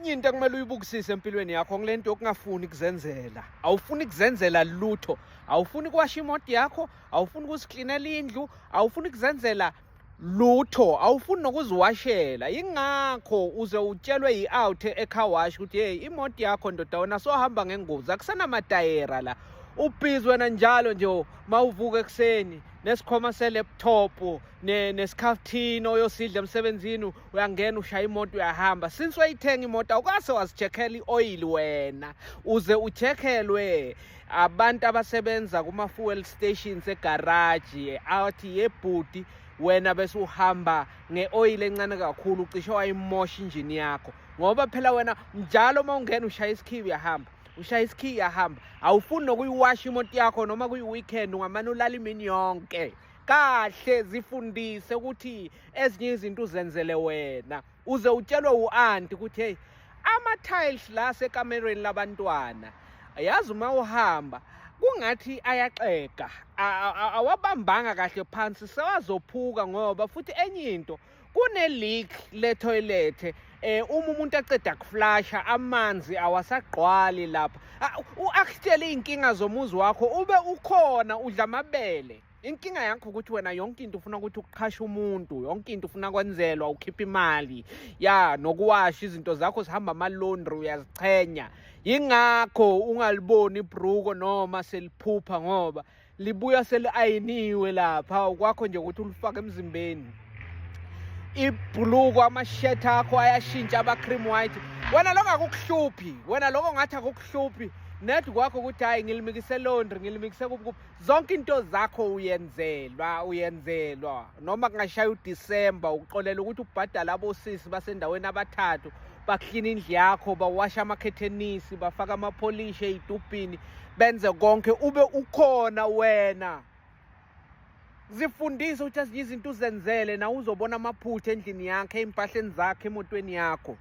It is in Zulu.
enye into ekumele uyibukisise empilweni yakho ngilento yokungafuni ukuzenzela. Awufuni ukuzenzela lutho. Awufuni ukuwasha imoto yakho, awufuni ukuziklinela indlu, awufuni ukuzenzela lutho, awufuni nokuziwashela. Yingakho uze utshelwe yi-out e-car wash ukuthi hey, imoto yakho ndoda wena sohamba ngengozi, akusenamatayera la. Ubhizi wena njalo nje mawuvuka ekseni nesikhoma se-laptop nesikhaftini oyosidla emsebenzini, uyangena ushaya imoto uyahamba. Since wayithenga imoto awukase wazicheckela i-oil wena, uze ucheckelwe abantu abasebenza kuma-fuel stations egarage athi yebhudi wena bese uhamba nge-oil encane kakhulu ucishe wayimosha injini yakho. Ngoba phela wena njalo mawungena ushaya isikhiyi uyahamba, ushaya isikhiyi uyahamba, awufuni nokuyiwasha imoto yakho noma kuyi-weekend ungamane ulala imini yonke. Kahle zifundise ukuthi ezinye izinto uzenzele wena, uze utshelwe u-anti ukuthi hey, ama-tiles la sekamerweni labantwana yazi uma uhamba kungathi ayaxega, awabambanga kahle phansi, sewazophuka. Ngoba futhi enye into kune-leak le-toilet, uma umuntu aceda kuflasha amanzi awasagqwali lapha. U-akutshele iy'nkinga zomuzi wakho ube ukhona udla amabele. Inkinga yakho ukuthi wena yonke into ufuna ukuthi uqhashe umuntu, yonke into ufuna kwenzelwa, ukhipha imali ya nokuwasha izinto zakho zihamba ama-laundry uyazichenya. Yingakho ungaliboni ibhruko noma seliphupha ngoba libuya seli-ayiniwe lapha, kwakho nje ukuthi ulifake emzimbeni. Ibhuluko amashethi akho ayashintsha aba-cream white. Wena lokho akukuhluphi, wena lokho ngathi akukuhluphi. Nethi kwakho ukuthi hayi ngilimikise laundry, ngilimikise kuphi. Zonke into zakho uyenzelwa. Noma kungashaya uDisemba uxolela ukuthi ubhadala abosisi basendaweni abathathu, baklina indlu yakho, bawasha amakhethenisi, bafaka amapolish ey'tubhini, benze konke ube ukhona wena. Zifundise ukuthi ezinye izinto uzenzele na uzobona amaphutha endlini yakho, ey'mpahleni zakho, emotweni yakho.